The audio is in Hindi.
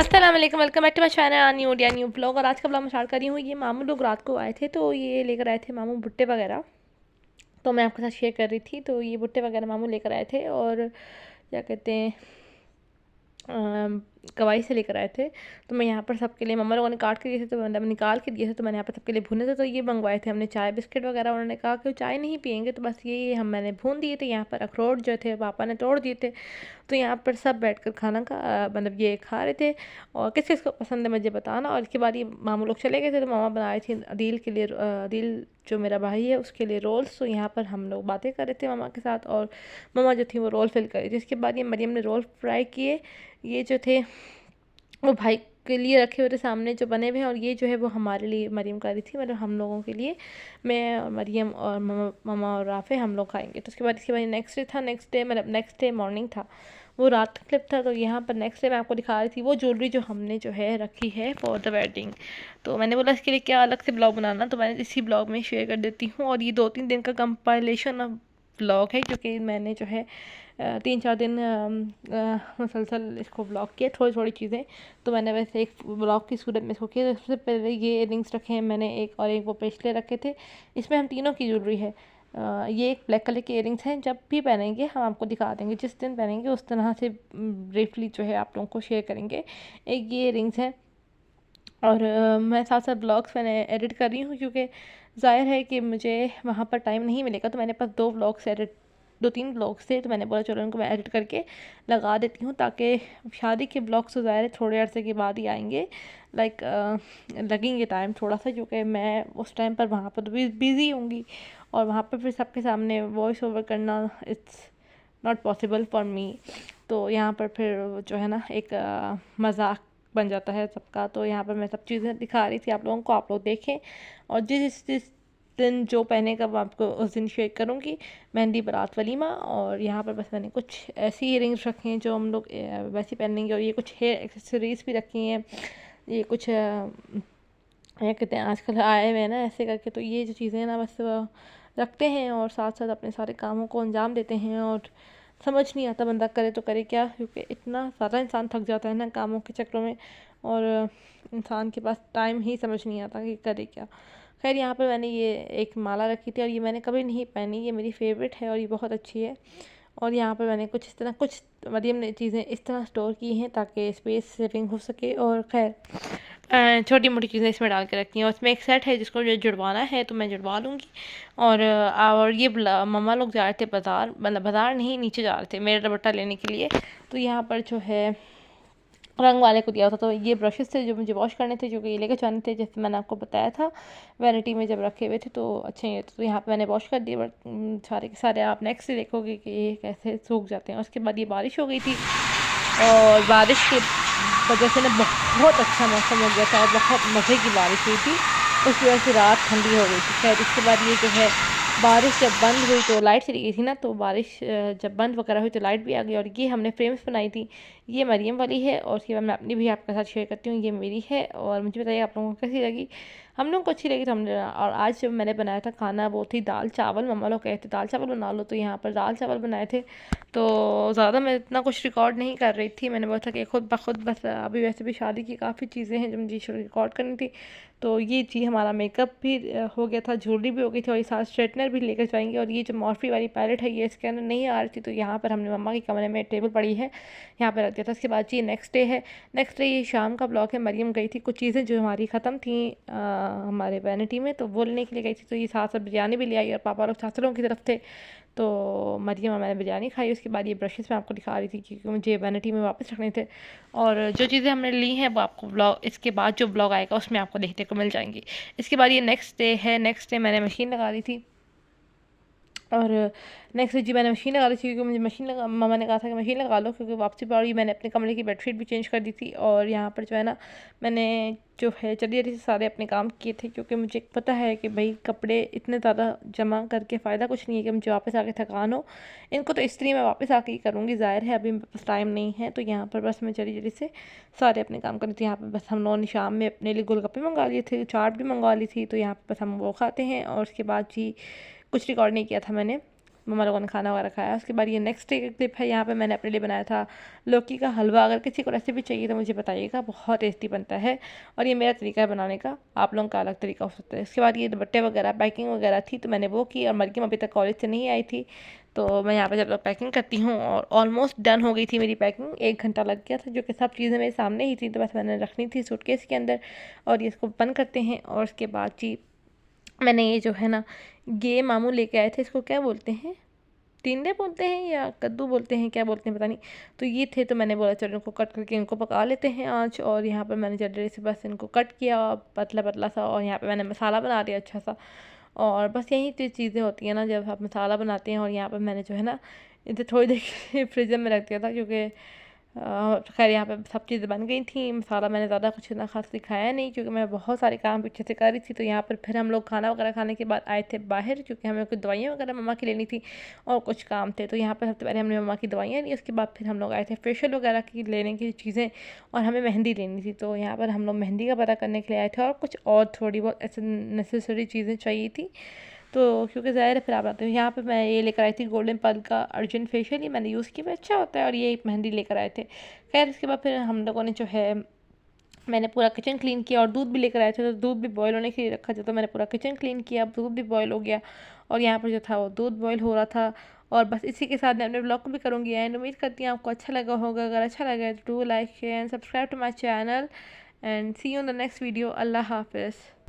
अस्सलाम वालेकुम, welcome back to my channel new blog. और आज का ब्लॉग मैं स्टार्ट कर रही हूँ। ये मामू लोग रात को आए थे तो ये लेकर आए थे मामू भुट्टे वगैरह, तो मैं आपके साथ शेयर कर रही थी। तो ये भुट्टे वगैरह मामू लेकर आए थे और क्या कहते हैं कवाई से लेकर आए थे। तो मैं यहाँ पर सबके लिए, मम्मा लोगों ने काट के दिए थे तो मतलब निकाल के दिए थे, तो मैंने यहाँ पर सबके लिए भुने थे। तो ये मंगवाए थे हमने चाय बिस्किट वगैरह। उन्होंने कहा कि चाय नहीं पियेंगे, तो बस ये मैंने भून दिए थे। यहाँ पर अखरोट जो थे पापा ने तोड़ दिए थे। तो यहाँ पर सब बैठकर खाना का मतलब ये खा रहे थे। और किस किस को पसंद है मुझे बताना। और इसके बाद ये मामू लोग चले गए थे तो मामा बनाए थे अदील के लिए, अदील जो मेरा भाई है उसके लिए रोल्स। तो यहाँ पर हम लोग बातें कर रहे थे मामा के साथ और मामा जो थी वो रोल फिल कर रही थी। इसके बाद ये मरियम ने रोल फ्राई किए। ये जो थे वो भाई के लिए रखे हुए थे सामने जो बने हुए हैं, और ये जो है वो हमारे लिए मरियम कर रही थी, मतलब हम लोगों के लिए। मैं और मरियम और मामा और राफ़े हम लोग खाएंगे। तो इसके बाद नेक्स्ट डे था, नेक्स्ट डे मतलब नेक्स्ट डे मॉर्निंग था, वो रात का क्लिप था। तो यहाँ पर नेक्स्ट डे मैं आपको दिखा रही थी वो ज्वेलरी जो हमने जो है रखी है फॉर द वेडिंग। तो मैंने बोला इसके लिए क्या अलग से ब्लॉग बनाना, तो मैंने इसी ब्लॉग में शेयर कर देती हूँ। और ये 2-3 दिन का कंपाइलेशन ऑफ ब्लॉग है, क्योंकि मैंने जो है 3-4 दिन मुसलसल इसको ब्लॉग किया, थोड़ी थोड़ी चीज़ें। तो मैंने वैसे एक ब्लॉग की सूरत में इसको किया। सबसे पहले ये इयरिंग्स रखे हैं मैंने, एक और एक वो पेस्टले रखे थे। इसमें हम तीनों की ज्वेलरी है। ये एक ब्लैक कलर के इयरिंग्स हैं, जब भी पहनेंगे हम आपको दिखा देंगे, जिस दिन पहनेंगे उस तरह से ब्रीफली जो है आप लोगों को शेयर करेंगे। एक ये इयरिंग्स है। और मैं साथ साथ ब्लॉग्स मैंने एडिट कर रही हूँ, क्योंकि ज़ाहिर है कि मुझे वहाँ पर टाइम नहीं मिलेगा। तो मैंने पास 2-3 ब्लॉग्स थे, तो मैंने बोला चलो उनको मैं एडिट करके लगा देती हूँ, ताकि शादी के ब्लॉग्स तो ज़ाहिर है थोड़े अरसे के बाद ही आएंगे। लाइक लगेंगे टाइम थोड़ा सा, क्योंकि मैं उस टाइम पर वहाँ पर बिज़ी होंगी, और वहाँ पर फिर सबके सामने वॉइस ओवर करना it's not possible for me. तो यहाँ पर फिर जो है ना एक मजाक बन जाता है सबका। तो यहाँ पर मैं सब चीज़ें दिखा रही थी आप लोगों को, आप लोग देखें। और जिस दिन जो पहनेगा वो आपको उस दिन शेयर करूँगी। मेहंदी बारात वलीमा। और यहाँ पर बस मैंने कुछ ऐसी इयरिंग्स रखी हैं जो हम लोग वैसे पहनेंगे। और ये कुछ हेयर एक्सेसरीज भी रखी हैं। ये कुछ क्या कहते हैं आजकल आए हुए हैं ना ऐसे करके। तो ये जो चीज़ें हैं ना बस रखते हैं और साथ साथ अपने सारे कामों को अंजाम देते हैं। और समझ नहीं आता बंदा करे तो करे क्या, क्योंकि इतना ज़्यादा इंसान थक जाता है ना कामों के चक्रों में, और इंसान के पास टाइम ही समझ नहीं आता कि करे क्या। खैर यहाँ पर मैंने ये एक माला रखी थी, और ये मैंने कभी नहीं पहनी, ये मेरी फेवरेट है और ये बहुत अच्छी है। और यहाँ पर मैंने कुछ इस तरह कुछ मरियम ने चीज़ें इस तरह स्टोर की हैं ताकि स्पेस सेविंग हो सके। और खैर छोटी मोटी चीज़ें इसमें डाल के रखी हैं। और इसमें एक सेट है जिसको जो जुड़वाना है तो मैं जुड़वा लूँगी। और ये मम्मा लोग जा रहे थे बाज़ार, मतलब बाज़ार नहीं, नीचे जा रहे थे मेरा दुपट्टा लेने के लिए। तो यहाँ पर जो है रंग वाले को दिया था। तो ये ब्रशेस थे जो मुझे वॉश करने थे, जो कि ये लेकर जाने थे, जैसे मैंने आपको बताया था वैनिटी में जब रखे हुए थे तो अच्छे नहीं थे। तो यहाँ पे मैंने वॉश कर दिए, बट सारे के सारे आप नेक्स्ट से देखोगे कि ये कैसे सूख जाते हैं। उसके बाद ये बारिश हो गई थी, और बारिश की वजह से ना बहुत अच्छा मौसम हो गया था और बहुत मज़े की बारिश हुई थी। उस वजह से रात ठंडी हो गई थी। खैर इसके बाद ये जो है बारिश जब बंद हुई तो लाइट चली गई थी ना, तो बारिश जब बंद वगैरह हुई तो लाइट भी आ गई। और ये हमने फ्रेम्स बनाई थी, ये मरियम वाली है, और उसके बाद मैं अपनी भी आपके साथ शेयर करती हूँ, ये मेरी है। और मुझे बताइए आप लोगों को कैसी लगी। हम लोग को अच्छी लगी तो हमने। और आज जब मैंने बनाया था खाना वो थी दाल चावल। मम्मा लोग कहते दाल चावल बना लो, तो यहाँ पर दाल चावल बनाए थे। तो ज़्यादा मैं इतना कुछ रिकॉर्ड नहीं कर रही थी, मैंने बोला था कि खुद ब खुद बस अभी वैसे भी शादी की काफ़ी चीज़ें हैं जो मुझे रिकॉर्ड करनी थी। तो ये जी हमारा मेकअप भी हो गया था, ज्वेलरी भी हो गई थी, और ये साथ स्ट्रेटनर भी लेकर जाएंगे। और ये जो मॉर्फी वाली पैलेट है ये इसके अंदर नहीं आ रही थी, तो यहाँ पर हमने मम्मा के कमरे में टेबल पड़ी है यहाँ पर रख दिया था। उसके बाद जी नेक्स्ट डे है। नेक्स्ट डे ये शाम का ब्लॉग है। मरियम गई थी कुछ चीज़ें जो हमारी ख़त्म थी हमारे वैनिटी में, तो वो लेने के लिए गई थी। तो ये साथ साथ बिरयानी भी ले आई, और पापा लोग सासुरों की तरफ थे, तो मरियम और मैंने बिरयानी खाई। उसके बाद ये ब्रशेस मैं आपको दिखा रही थी क्योंकि मुझे वैनिटी में वापस रखने थे। और जो चीज़ें हमने ली हैं वो आपको ब्लॉग, इसके बाद जो ब्लॉग आएगा उसमें आपको देखने को मिल जाएंगी। इसके बाद ये नेक्स्ट डे है। नेक्स्ट डे मैंने मशीन लगा दी थी, और नेक्स्ट जी मैंने मशीन लगा दी थी, क्योंकि मुझे मशीन लगा, मम्मा ने कहा था कि मशीन लगा लो, क्योंकि वापसी पर ही मैंने अपने कमरे की बेडशीट भी चेंज कर दी थी। और यहाँ पर जो है ना मैंने जो है जल्दी जल्दी से सारे अपने काम किए थे, क्योंकि मुझे पता है कि भाई कपड़े इतने ज़्यादा जमा करके फ़ायदा कुछ नहीं है कि मुझे वापस आके थकान हो। इनको तो इस्त्री मैं वापस आके ही करूँगी, ज़ाहिर है अभी मेरे पास टाइम नहीं है। तो यहाँ पर बस मैं जल्दी जल्दी से सारे अपने काम कर रही थी। यहाँ पर बस हम लोगों ने शाम में अपने लिए गोलगप्पे मंगा लिए थे, चाट भी मंगवा ली थी, तो यहाँ पर बस हम वो खाते हैं। और उसके बाद जी कुछ रिकॉर्ड नहीं किया था मैंने, मम्मा लोगों ने खाना वगैरह खाया। उसके बाद ये नेक्स्ट डे का क्लिप है, यहाँ पे मैंने अपने लिए बनाया था लौकी का हलवा। अगर किसी को रेसिपी चाहिए तो मुझे बताइएगा, बहुत टेस्टी बनता है और ये मेरा तरीका है बनाने का, आप लोगों का अलग तरीका हो सकता है। इसके बाद ये दुपट्टे वगैरह पैकिंग वगैरह थी तो मैंने वो की, और मरकम अभी तक कॉलेज से नहीं आई थी तो मैं यहाँ पे जब तक पैकिंग करती हूँ, और ऑलमोस्ट डन हो गई थी मेरी पैकिंग। 1 घंटा लग गया था, जो कि सब चीज़ें मेरे सामने ही थी, तो बस मैंने रखनी थी सूटकेस के अंदर। और ये इसको बंद करते हैं। और उसके बाद जी मैंने ये जो है ना, ये मामू लेके आए थे, इसको क्या बोलते हैं, टिंडे बोलते हैं या कद्दू बोलते हैं, क्या बोलते हैं पता नहीं। तो ये थे, तो मैंने बोला चलो इनको कट करके इनको पका लेते हैं आज। और यहाँ पर मैंने जल्दी से बस इनको कट किया पतला पतला सा, और यहाँ पे मैंने मसाला बना दिया अच्छा सा। और बस यही तो चीज़ें होती हैं ना जब आप मसाला बनाते हैं। और यहाँ पर मैंने जो है ना, इसे थोड़ी देर के लिए फ्रिज में रख दिया था, क्योंकि खैर यहाँ पे सब चीज़ें बन गई थी। मसाला मैंने ज़्यादा कुछ इतना खास दिखाया नहीं, क्योंकि मैं बहुत सारे काम पीछे से कर रही थी। तो यहाँ पर फिर हम लोग खाना वगैरह खाने के बाद आए थे बाहर, क्योंकि हमें कुछ दवाइयाँ वगैरह मम्मा की लेनी थी और कुछ काम थे। तो यहाँ पर सबसे पहले हमने मम्मा की दवाइयाँ ली, उसके बाद फिर हम लोग आए थे फेशियल वगैरह की लेने की चीज़ें, और हमें मेहंदी लेनी थी। तो यहाँ पर हम लोग मेहंदी का पता करने के लिए आए थे, और कुछ और थोड़ी बहुत ऐसे नेसेसरी चीज़ें चाहिए थी। तो क्योंकि ज़ाहिर है फिर आप आते हो। यहाँ पे मैं ये लेकर आई थी गोल्डन पर्ल का अर्जेंट फेशियल, ये मैंने यूज़ किया, अच्छा होता है। और ये एक मेहंदी लेकर आए थे। खैर इसके बाद फिर हम लोगों ने जो है, मैंने पूरा किचन क्लीन किया, और दूध भी लेकर आए थे, तो दूध भी बॉयल होने के लिए रखा था। तो मैंने पूरा किचन क्लीन किया, अब दूध भी बॉयल हो गया, और यहाँ पर जो था वो दूध बॉयल हो रहा था। और बस इसी के साथ मैं अपने ब्लॉग को भी करूँगी एंड। उम्मीद करती हूँ आपको अच्छा लगा होगा। अगर अच्छा लगा तो do like share and subscribe to my channel, and see you in the next video. अल्लाह हाफिज़।